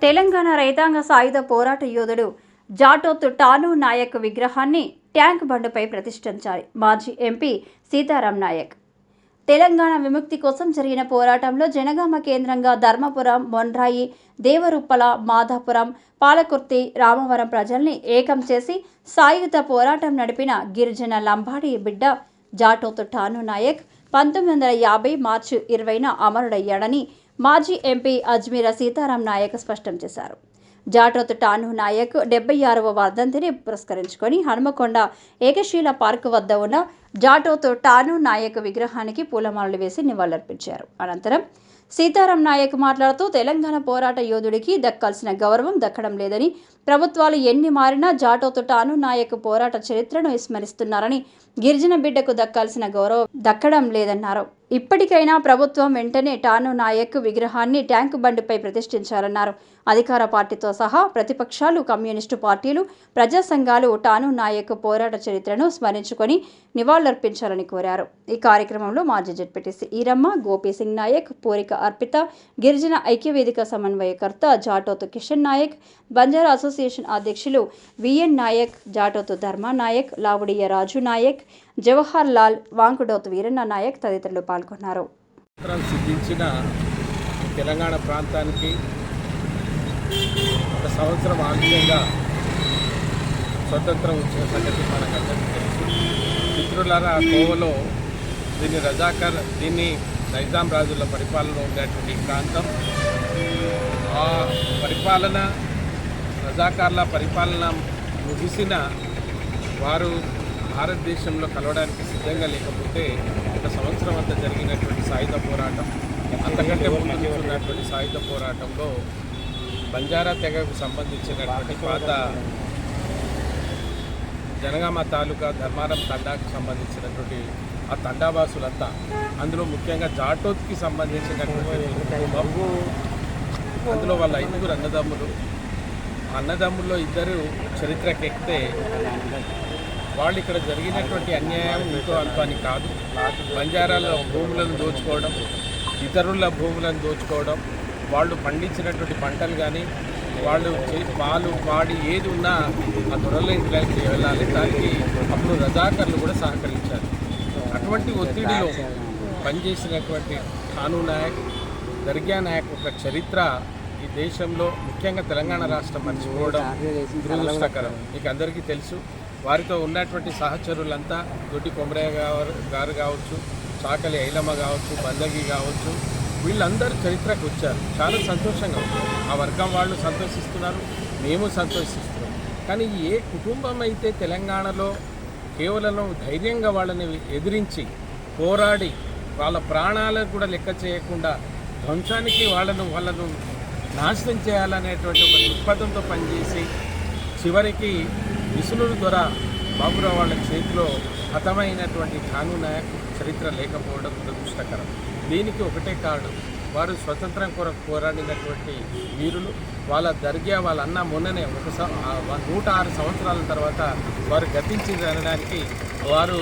తెలంగాణ రైతాంగ సాయుధ పోరాట యోధుడు జాటోత్ టాను నాయక్ విగ్రహాన్ని ట్యాంక్ బండ్పై ప్రతిష్ఠించాలి. మాజీ ఎంపీ సీతారాం నాయక్. తెలంగాణ విముక్తి కోసం జరిగిన పోరాటంలో జనగామ కేంద్రంగా ధర్మపురం, మొండ్రాయి, దేవరుప్పల, మాధాపురం, పాలకుర్తి, రామవరం ప్రజల్ని ఏకం చేసి సాయుధ పోరాటం నడిపిన గిరిజన లంబాడి బిడ్డ జాటోత్ టాను నాయక్ 1950 మార్చి 20న అమరుడయ్యాడని మాజీ ఎంపీ అజ్మీర సీతారాం నాయక్ స్పష్టం చేశారు. జాటోత్ టాను నాయక్ 76వ వర్ధంతిని పురస్కరించుకొని హనుమకొండ ఏకశీల పార్క్ వద్ద ఉన్న జాటోత్ టాను నాయక్ విగ్రహానికి పూలమాలలు వేసి నివాళులర్పించారు. అనంతరం సీతారాం నాయక్ మాట్లాడుతూ తెలంగాణ పోరాట యోధుడికి దక్కాల్సిన గౌరవం దక్కడం లేదని, ప్రభుత్వాలు ఎన్ని మారినా జాటోత్ టాను నాయక్ పోరాట చరిత్రను విస్మరిస్తున్నారని, గిరిజన బిడ్డకు దక్కాల్సిన గౌరవం దక్కడం లేదన్నారు. ఇప్పటికైనా ప్రభుత్వం వెంటనే టాను నాయక్ విగ్రహాన్ని ట్యాంకు బండ్పై ప్రతిష్ఠించాలన్నారు. అధికార పార్టీతో సహా ప్రతిపక్షాలు, కమ్యూనిస్టు పార్టీలు, ప్రజా సంఘాలు టాను నాయక్ పోరాట చరిత్రను స్మరించుకొని నివాళులర్పించాలని కోరారు. ఈ కార్యక్రమంలో మాజీ జెడ్పీటీసీ ఈరమ్మ, గోపీసింగ్ నాయక్, పూరిక అర్పిత, గిరిజన ఐక్యవేదిక సమన్వయకర్త జాటోత్ కిషన్ నాయక్, బంజారా అసోసియేషన్ అధ్యక్షులు విఎన్ నాయక్, జాటోత్ ధర్మా నాయక్, లావుడియ రాజు నాయక్, జవహర్ లాల్, వాంకుడోత్ వీరన్న నాయక్ తదితరులు పాల్గొన్నారు. సిద్ధించిన తెలంగాణ ప్రాంతానికి ఒక సంవత్సరం ఆలస్యంగా స్వతంత్రం వచ్చిన సంగతి మనకందరికీ తెలుసు. మిత్రులారా, కోవలో దీన్ని నైజాం రాజుల పరిపాలన ఉండేటువంటి ప్రాంతం. ఆ పరిపాలన, రజాకార్ల పరిపాలన ముగిసిన వారు భారతదేశంలో కలవడానికి సిద్ధంగా లేకపోతే ఒక సంవత్సరం అంతా జరిగినటువంటి సాయుధ పోరాటం, అంతకంటే ముందు ఉన్నటువంటి సాయుధ పోరాటంలో బంజారా తెగకు సంబంధించినటువంటి పాత జనగామ తాలూకా ధర్మారం తండాకు సంబంధించినటువంటి ఆ తండావాసులంతా, అందులో ముఖ్యంగా జాటోత్కి సంబంధించినటువంటి బాబు, అందులో వాళ్ళ 5 అన్నదమ్ముల్లో 2 చరిత్రకెక్కితే వాళ్ళు ఇక్కడ జరిగినటువంటి అన్యాయం ఇంతో అంత అని కాదు. బంజారాల భూములను దోచుకోవడం, ఇతరుల భూములను దోచుకోవడం, వాళ్ళు పండించినటువంటి పంటలు కానీ వాళ్ళు వాడి ఏది ఉన్నా ఆ దొరల ఇంట్లోకి వెళ్ళాలి. దానికి అప్పుడు రజాకర్లు కూడా సహకరించారు. అటువంటి ఒత్తిడిలో పనిచేసినటువంటి టాను నాయక్, దర్గా నాయక్ ఒక చరిత్ర ఈ దేశంలో, ముఖ్యంగా తెలంగాణ రాష్ట్రం మర్చిపోవడం దురదృష్టకరం. మీకు అందరికీ తెలుసు. వారితో ఉన్నటువంటి సహచరులంతా దొడ్డి కొమరయ్య గారు కావచ్చు, చాకలి ఐలమ్మ కావచ్చు, బందగి కావచ్చు, వీళ్ళందరూ చరిత్రకు వచ్చారు. చాలా సంతోషంగా ఉంది. ఆ వర్గం వాళ్ళు సంతోషిస్తున్నారు, మేము సంతోషిస్తున్నాం. కానీ ఏ కుటుంబం అయితే తెలంగాణలో కేవలం ధైర్యంగా వాళ్ళని ఎదిరించి పోరాడి వాళ్ళ ప్రాణాలను కూడా లెక్క చేయకుండా ధ్వంసానికి వాళ్ళను నాశనం చేయాలనేటువంటి ఒక దృక్పథంతో పనిచేసి చివరికి విసునూరు ద్వారా బాబురావు వాళ్ళ చేతిలో హతమైనటువంటి టాను నాయక్ చరిత్ర లేకపోవడం దురదృష్టకరం. దీనికి ఒకటే కారణం, వారు స్వతంత్రం కొరకు పోరాడినటువంటి వీరులు. వాళ్ళ దర్గా వాళ్ళ అన్న మొన్ననే 106 సంవత్సరాల తర్వాత వారు గతించింది అనడానికి వారు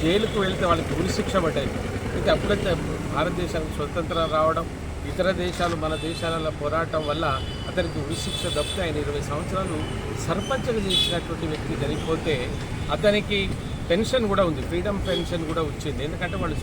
జైలుకు వెళ్తే వాళ్ళకి ఉరిశిక్ష పడ్డాయి. అయితే అప్పుడైతే భారతదేశానికి స్వతంత్రం రావడం, ఇతర దేశాలు మన దేశాలలో పోరాటం వల్ల అతనికి ఉరిశిక్ష తప్పితే ఆయన 20 సంవత్సరాలు సర్పంచ్గా చేసినటువంటి వ్యక్తి జరిగిపోతే అతనికి పెన్షన్ కూడా ఉంది, ఫ్రీడమ్ పెన్షన్ కూడా వచ్చింది. ఎందుకంటే వాళ్ళు